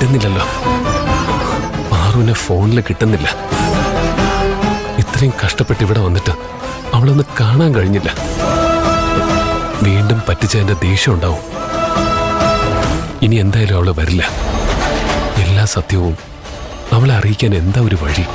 കിട്ടുന്നില്ലല്ലോ. പാറുവിനെ ഫോണിൽ കിട്ടുന്നില്ല. ഇത്രയും കഷ്ടപ്പെട്ട് ഇവിടെ വന്നിട്ട് അവളൊന്ന് കാണാൻ കഴിഞ്ഞില്ല. വീണ്ടും പറ്റിച്ചതിന്റെ ദേഷ്യം ഉണ്ടാവും. ഇനി എന്തായാലും അവള് വരില്ല. എല്ലാ സത്യവും അവളെ അറിയിക്കാൻ എന്താ ഒരു വഴി?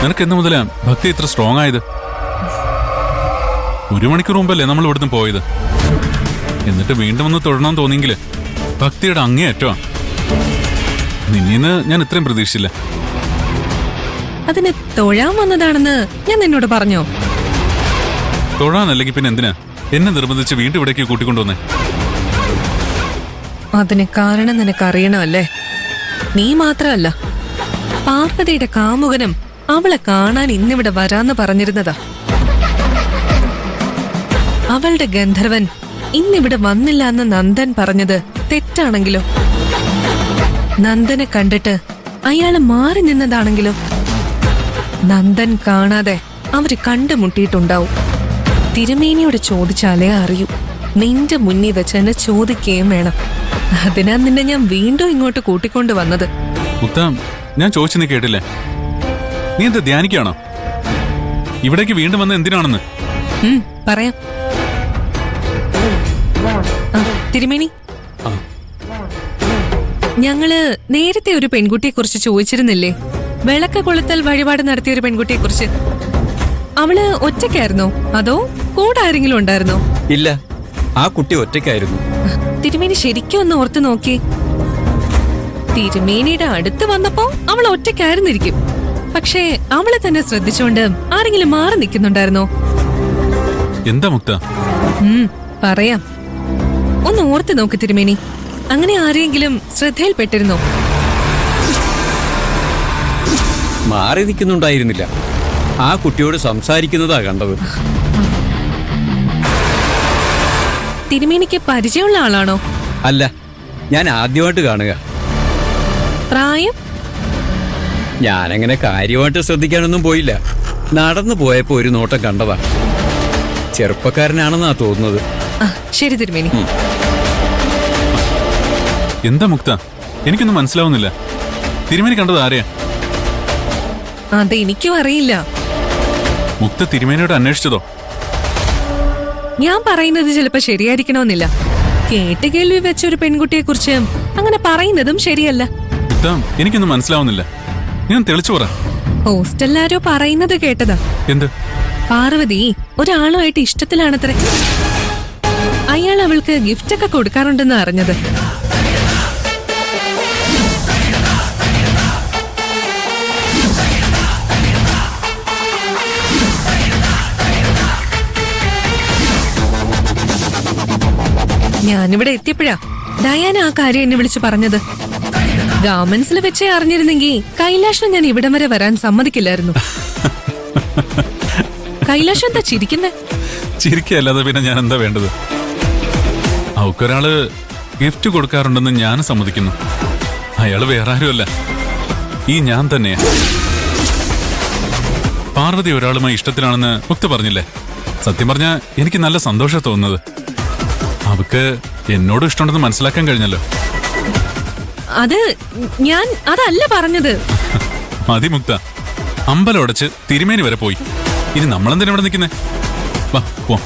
നിനക്ക് എന്ന് മുതലാ ഭക്തി ഇത്ര സ്ട്രോങ് ആയത്? 1 മണിക്കൂർ മുമ്പല്ലേ നമ്മൾ ഇവിടുന്ന് പോയത്. എന്നിട്ട് വീണ്ടും ഒന്ന് തൊഴണമെന്ന് തോന്നിയെങ്കില് ഭക്തിയുടെ അങ്ങേയറ്റോ. നിന്നീന്ന് ഞാൻ ഇത്രയും പ്രതീക്ഷിച്ചില്ല. അതിന് തൊഴാൻ വന്നതാണെന്ന് ഞാൻ നിന്നോട് പറഞ്ഞോ? തൊഴാനല്ലെങ്കിൽ പിന്നെ എന്തിനാ എന്നെ നിർബന്ധിച്ച് വീണ്ടും ഇവിടേക്ക് കൂട്ടിക്കൊണ്ടുവന്നേ? അതിന് കാരണം നിനക്കറിയണമല്ലേ? നീ മാത്രമല്ല, പാർവതിയുടെ കാമുകനും അവളെ കാണാൻ ഇന്നിവിടെ വരാന്ന് പറഞ്ഞിരുന്നതാ. അവളുടെ ഗന്ധർവൻ ഇന്നിവിടെ വന്നില്ല എന്ന് നന്ദൻ പറഞ്ഞത് തെറ്റാണെങ്കിലോ? നന്ദനെ കണ്ടിട്ട് അയാള് മാറി നിന്നതാണെങ്കിലോ? നന്ദൻ കാണാതെ അവര് കണ്ടുമുട്ടിയിട്ടുണ്ടാവും. തിരുമേനിയോട് ചോദിച്ചാലേ അറിയൂ. നിന്റെ മുന്നിൽ വെച്ച് എന്നെ ചോദിക്കുകയും വേണം. അതിനാ നിന്നെ ഞാൻ വീണ്ടും ഇങ്ങോട്ട് കൂട്ടിക്കൊണ്ടു വന്നത്. ഞാൻ ചോദിച്ചു നീ കേട്ടില്ലേ? നീ എന്താ ധ്യാനിക്കാണോ? ഇവിടേക്ക് വീണ്ടും വന്ന എന്തിനാണെന്ന് പറയാം. തിരുമേനി, ഞങ്ങള് നേരത്തെ ഒരു പെൺകുട്ടിയെ കുറിച്ച് ചോദിച്ചിരുന്നില്ലേ? വിളക്ക് കൊളുത്തൽ വഴിപാട് നടത്തിയ ഒരു പെൺകുട്ടിയെ കുറിച്ച്. അവള് ഒറ്റയ്ക്കായിരുന്നോ അതോ കൂടെ ആരെങ്കിലും ഉണ്ടായിരുന്നോ? ഇല്ല, ആ കുട്ടി ഒറ്റയ്ക്കായിരുന്നു. തിരുമേനി ശരിക്കും ഒന്ന് ഓർത്ത് നോക്കി. തിരുമേനിയുടെ അടുത്ത് വന്നപ്പോ അവൾ ഒറ്റയ്ക്കായിരുന്നിരിക്കും. പക്ഷേ അവളെ തന്നെ ശ്രദ്ധിച്ചോണ്ട് ആരെങ്കിലും മാറി നിൽക്കുന്നുണ്ടായിരുന്നോ? എന്താ മുക്ത? പറയാം. ഒന്ന് ഓർത്ത് നോക്ക് തിരുമേനി. അങ്ങനെ ആരെങ്കിലും ശ്രദ്ധയിൽപ്പെട്ടിരുന്നോ? മാറി നിൽക്കുന്നുണ്ടായിരുന്നില്ല. ആ കുട്ടിയോട് സംസാരിക്കുന്നതാ കണ്ടത്. തിരുമേനിക്ക് പരിചയമുള്ള ആളാണോ? അല്ല, ഞാൻ ആദ്യമായിട്ട് കാണുക. പ്രായം? ഞാനങ്ങനെ കാര്യമായിട്ട് ശ്രദ്ധിക്കാനൊന്നും പോയില്ല. നടന്നു പോയപ്പോ ഒരു നോട്ടം കണ്ടതാ. ചെറുപ്പക്കാരനാണെന്നാ തോന്നുന്നത്. ശരി തിരുമേനി. എന്താ മുക്ത? എനിക്കൊന്നും മനസ്സിലാവുന്നില്ല. തിരുമേനി കണ്ടത് ആരെയാ? അത് എനിക്കും അറിയില്ല. മുക്ത തിരുമേനിയോട് അന്വേഷിച്ചതോ? ഞാൻ പറയുന്നത് ചിലപ്പോ ശരിയായിരിക്കണമെന്നില്ല. കേട്ട് കേൾവി വെച്ച ഒരു പെൺകുട്ടിയെ കുറിച്ച് അങ്ങനെ പറയുന്നതും ശരിയല്ല. മുക്ത, എനിക്കൊന്നും മനസ്സിലാവുന്നില്ല. ഞാൻ തെളിച്ചു പറ. ഹോസ്റ്റലിലാരോ പറയുന്നത് കേട്ടതാ. എന്ത്? പാർവതി ഒരാളുമായിട്ട് ഇഷ്ടത്തിലാണത്രേ. അയാൾ അവൾക്ക് ഗിഫ്റ്റ് ഒക്കെ കൊടുക്കാറുണ്ടെന്ന് അറിഞ്ഞത്. ഞാനിവിടെ എത്തിയപ്പോഴാ ഡയാന ആ കാര്യം എന്നെ വിളിച്ചു പറഞ്ഞത്. ഗാർമെന്റ്സിൽ വെച്ചേ അറിഞ്ഞിരുന്നെങ്കിൽ കൈലാഷിനെ ഞാൻ ഇവിടം വരെ വരാൻ സമ്മതിക്കില്ലായിരുന്നു. കൈലാഷ് എന്താ ചിരിക്കുന്നേ? ചിരിക്കല്ലാതെ പിന്നെ ഞാൻ എന്താ വേണ്ടത്? അവക്കൊരാള് ഗിഫ്റ്റ് കൊടുക്കാറുണ്ടെന്ന് ഞാൻ സമ്മതിക്കുന്നു. അയാള് വേറെ ആരുമല്ല, ഈ ഞാൻ തന്നെയാ. പാർവതി ഒരാളുമായി ഇഷ്ടത്തിലാണെന്ന് മുക്ത പറഞ്ഞില്ലേ? സത്യം പറഞ്ഞാ എനിക്ക് നല്ല സന്തോഷം തോന്നുന്നത്. അവക്ക് എന്നോട് ഇഷ്ടമുണ്ടെന്ന് മനസ്സിലാക്കാൻ കഴിഞ്ഞല്ലോ. അത് ഞാൻ അതല്ല പറഞ്ഞത്. മതി മുക്ത, അമ്പലം അടച്ച് തിരുമേനി വരെ പോയി. ഇനി നമ്മളെന്തിനാ ഇവിടെ നിൽക്കുന്നേ? വാ പോ.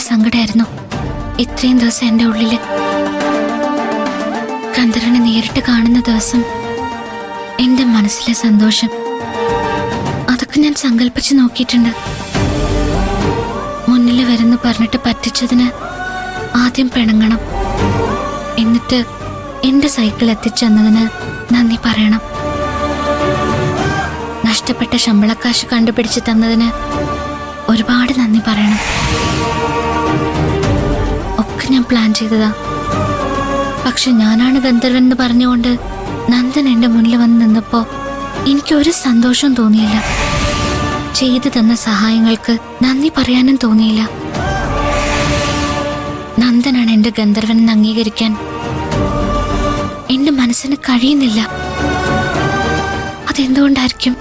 സങ്കടമായിരുന്നു ഇത്രയും ദിവസം എൻ്റെ ഉള്ളില്. ഗന്ധർവനെ നേരിട്ട് കാണുന്ന ദിവസം എൻ്റെ മനസ്സിലെ സന്തോഷം ഒക്കെ ഞാൻ സങ്കല്പിച്ച് നോക്കിയിട്ടുണ്ട്. മുന്നിൽ വരുന്നു പറഞ്ഞിട്ട് പറ്റിച്ചതിന് ആദ്യം പിണങ്ങണം, എന്നിട്ട് എന്റെ സൈക്കിൾ എത്തിച്ചെന്നതിന് നന്ദി പറയണം, നഷ്ടപ്പെട്ട ശമ്പളക്കാശ് കണ്ടുപിടിച്ച് തന്നതിന് ഒരുപാട് നന്ദി പറയണം. ഒക്കെ ഞാൻ പ്ലാൻ ചെയ്തതാ. പക്ഷെ ഞാനാണ് ഗന്ധർവൻ എന്ന് പറഞ്ഞുകൊണ്ട് നന്ദൻ എന്റെ മുന്നിൽ വന്ന് നിന്നപ്പോ എനിക്കൊരു സന്തോഷവും തോന്നിയില്ല. ചെയ്തു തന്ന സഹായങ്ങൾക്ക് നന്ദി പറയാനും തോന്നിയില്ല. നന്ദനാണ് എന്റെ ഗന്ധർവനെന്ന് അംഗീകരിക്കാൻ എന്റെ മനസ്സിന് കഴിയുന്നില്ല. അതെന്തുകൊണ്ടായിരിക്കും?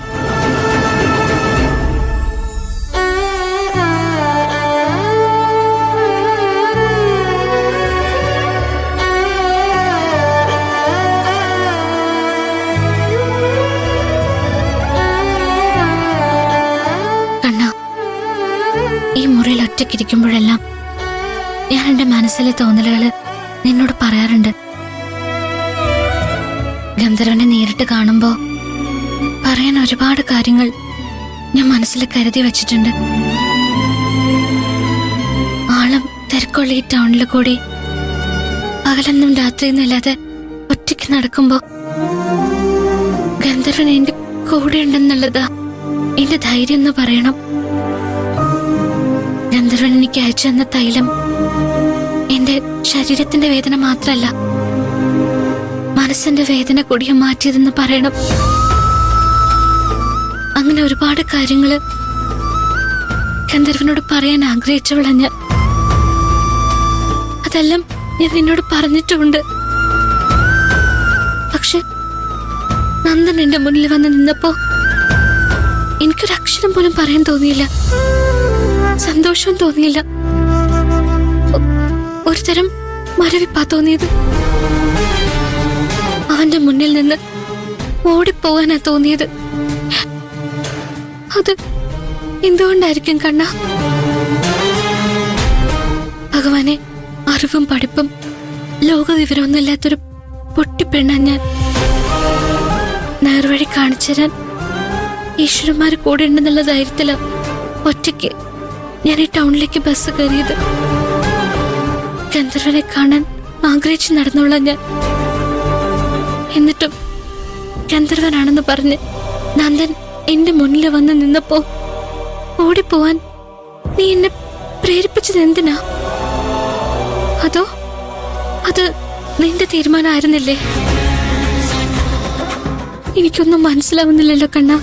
ഈ മുറിയിൽ ഒറ്റയ്ക്കിരിക്കുമ്പോഴെല്ലാം ഞാൻ എന്റെ മനസ്സിലെ തോന്നലുകള് നിന്നോട് പറയാറുണ്ട്. ഗന്ധർവനെ നേരിട്ട് കാണുമ്പോ പറയാൻ ഒരുപാട് കാര്യങ്ങൾ ഞാൻ മനസ്സിൽ കരുതി വച്ചിട്ടുണ്ട്. ആളും തിരക്കുള്ള ഈ ടൗണിൽ കൂടി പകലൊന്നും രാത്രിയൊന്നും ഇല്ലാതെ ഒറ്റയ്ക്ക് നടക്കുമ്പോ ഗന്ധർവൻ എന്റെ കൂടെ ഉണ്ടെന്നുള്ളതാ എന്റെ ധൈര്യം എന്ന് പറയണം. ഗന്ധർവൻ എനിക്ക് അയച്ചു തന്ന തൈലം എന്റെ ശരീരത്തിന്റെ വേദന മാത്രല്ല, മനസ്സിന്റെ വേദന കൂടിയും മാറ്റിയതെന്ന് പറയണം. അങ്ങനെ ഒരുപാട് കാര്യങ്ങള് ഗന്ധർവനോട് പറയാൻ ആഗ്രഹിച്ചവളാ ഞാൻ. അതെല്ലാം ഞാൻ നിന്നോട് പറഞ്ഞിട്ടുമുണ്ട്. പക്ഷെ നന്ദൻ എന്റെ മുന്നിൽ വന്ന് നിന്നപ്പോ എനിക്കൊരക്ഷരം പോലും പറയാൻ തോന്നിയില്ല, സന്തോഷവും തോന്നിയില്ല. ഒരു തരം മരവിപ്പാ തോന്നിയത്. അവന്റെ മുന്നിൽ നിന്ന് ഓടിപ്പോവാനാ തോന്നിയത്. അത് എന്തുകൊണ്ടായിരിക്കും കണ്ണാ? ഭഗവാനെ, അറിവും പഠിപ്പും ലോകവിവരമൊന്നും ഇല്ലാത്തൊരു പൊട്ടിപ്പെണ്ണ ഞാൻ. നേർവഴി കാണിച്ചു തരാൻ ഈശ്വരന്മാര് കൂടെ ഉണ്ടെന്നുള്ള ധൈര്യത്തില ഒറ്റയ്ക്ക് ഞാൻ ഈ ടൗണിലേക്ക് ബസ് കയറിയത്. ഗന്ധർവനെ കാണാൻ ആഗ്രഹിച്ച് നടന്നോളാം ഞാൻ. എന്നിട്ടും ഗന്ധർവനാണെന്ന് പറഞ്ഞ് നന്ദൻ എന്റെ മുന്നിൽ വന്ന് നിന്നപ്പോ ഓടിപ്പോവാൻ നീ എന്നെ പ്രേരിപ്പിച്ചത് എന്തിനാ? അതോ അത് നിന്റെ തീരുമാനമായിരുന്നില്ലേ? എനിക്കൊന്നും മനസ്സിലാവുന്നില്ലല്ലോ കണ്ണാ.